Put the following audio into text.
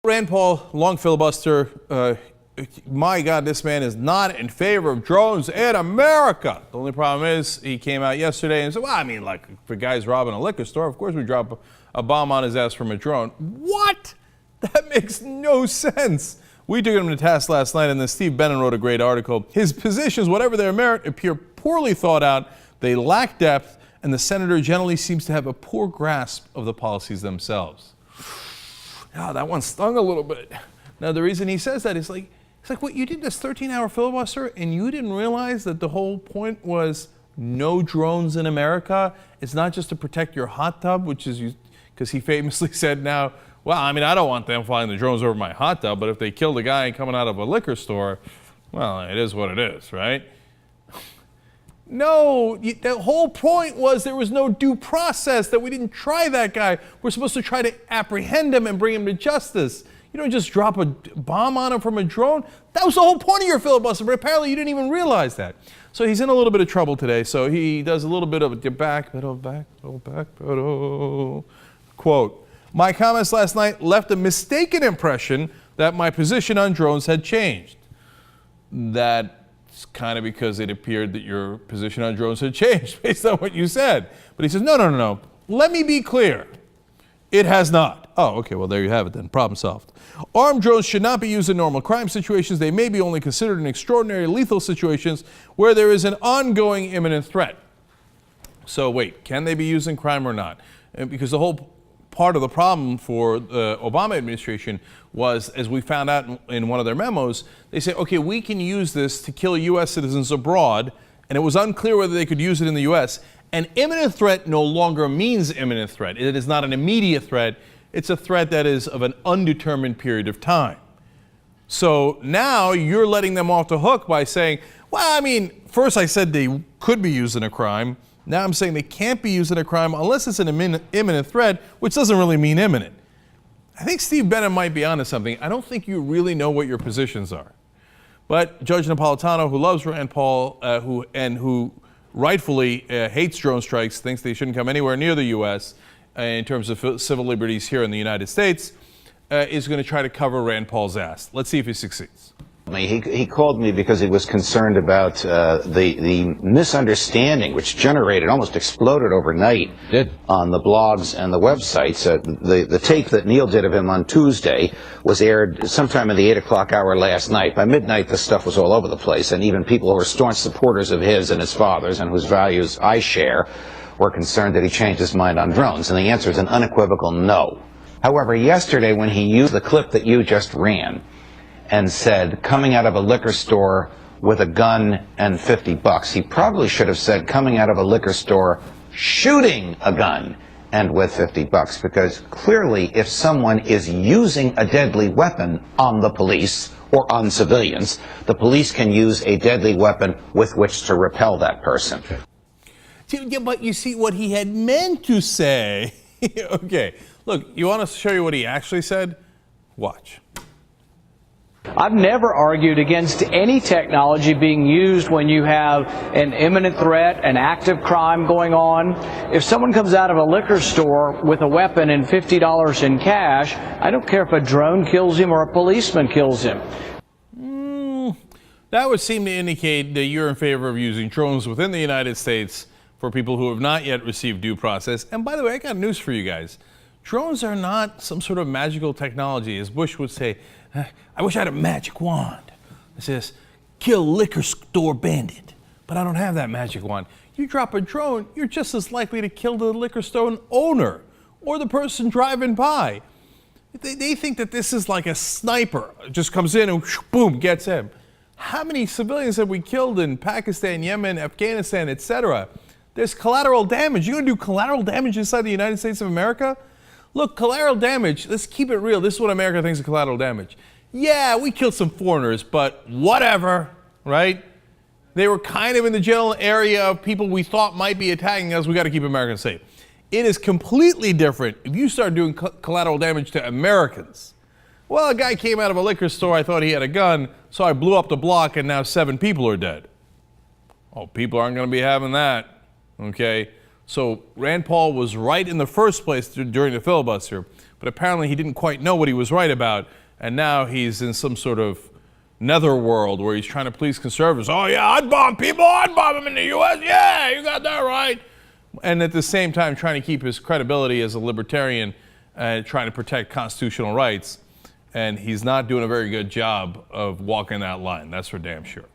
Rand Paul, long filibuster. My God, this man is not in favor of drones in America. The only problem is he came out yesterday and said, well, I mean, like, for guys robbing a liquor store, of course we drop a bomb on his ass from a drone. What? That makes no sense. We took him to task last night, and then Steve Bannon wrote a great article. His positions, whatever their merit, appear poorly thought out. They lack depth, and the senator generally seems to have a poor grasp of the policies themselves. Oh, that one stung a little bit. Now, the reason he says that is it's like, what, you did this 13-hour filibuster and you didn't realize that the whole point was no drones in America? It's not just to protect your hot tub, which is, because he famously said now, well, I mean, I don't want them flying the drones over my hot tub, but if they killed a guy coming out of a liquor store, well, it is what it is, right? No, the whole point was there was no due process, that we didn't try that guy. We're supposed to try to apprehend him and bring him to justice. You don't just drop a bomb on him from a drone. That was the whole point of your filibuster, but apparently you didn't even realize that. So he's in a little bit of trouble today. So he does a little bit of a backpedal. Quote, my comments last night left a mistaken impression that my position on drones had changed. That's kind of because it appeared that your position on drones had changed based on what you said. But he says, no. Let me be clear. It has not. Oh, okay, well, there you have it then. Problem solved. Armed drones should not be used in normal crime situations. They may be only considered in extraordinary lethal situations where there is an ongoing imminent threat. So wait, can they be used in crime or not? Because the whole part of the problem for the Obama administration was, as we found out in one of their memos, they said, okay, we can use this to kill U.S. citizens abroad, and it was unclear whether they could use it in the U.S. An imminent threat no longer means imminent threat. It is not an immediate threat. It's a threat that is of an undetermined period of time. So now you're letting them off the hook by saying, well, I mean, first I said they could be used in a crime. Now I'm saying they can't be used in a crime unless it's an imminent threat, which doesn't really mean imminent. I think Steve Bannon might be onto something. I don't think you really know what your positions are. But Judge Napolitano, who loves Rand Paul, who rightfully hates drone strikes, thinks they shouldn't come anywhere near the U.S. In terms of civil liberties here in the United States, is going to try to cover Rand Paul's ass. Let's see if he succeeds. He called me because he was concerned about the misunderstanding which generated, almost exploded overnight on the blogs and the websites. The tape that Neil did of him on Tuesday was aired sometime in the 8 o'clock hour last night. By midnight, the stuff was all over the place, and even people who are staunch supporters of his and his father's and whose values I share were concerned that he changed his mind on drones, and the answer is an unequivocal no. However, yesterday when he used the clip that you just ran and said, coming out of a liquor store with a gun and $50, he probably should have said, coming out of a liquor store shooting a gun and with $50, because clearly if someone is using a deadly weapon on the police or on civilians, the police can use a deadly weapon with which to repel that person. Yeah, but you see what he had meant to say. Okay, look, you want us to show you what he actually said? Watch. I've never argued against any technology being used when you have an imminent threat, an active crime going on. If someone comes out of a liquor store with a weapon and $50 in cash, I don't care if a drone kills him or a policeman kills him. That would seem to indicate that you're in favor of using drones within the United States for people who have not yet received due process. And by the way, I got news for you guys. Drones are not some sort of magical technology. As Bush would say, I wish I had a magic wand that says, kill liquor store bandit. But I don't have that magic wand. You drop a drone, you're just as likely to kill the liquor store owner or the person driving by. They think that this is like a sniper. It just comes in and boom, gets him. How many civilians have we killed in Pakistan, Yemen, Afghanistan, etc.? There's collateral damage. You're going to do collateral damage inside the United States of America? Look, collateral damage, let's keep it real. This is what America thinks of collateral damage. Yeah, we killed some foreigners, but whatever, right? They were kind of in the general area of people we thought might be attacking us. We got to keep Americans safe. It is completely different if you start doing collateral damage to Americans. Well, a guy came out of a liquor store. I thought he had a gun, so I blew up the block, and now 7 people are dead. Oh, people aren't going to be having that. Okay, so Rand Paul was right in the first place during the filibuster but apparently he didn't quite know what he was right about, and now he's in some sort of netherworld where he's trying to please conservatives. Oh yeah, I'd bomb people, I'd bomb them in the U.S., yeah, you got that right. And at the same time trying to keep his credibility as a libertarian, trying to protect constitutional rights, and he's not doing a very good job of walking that line, that's for damn sure.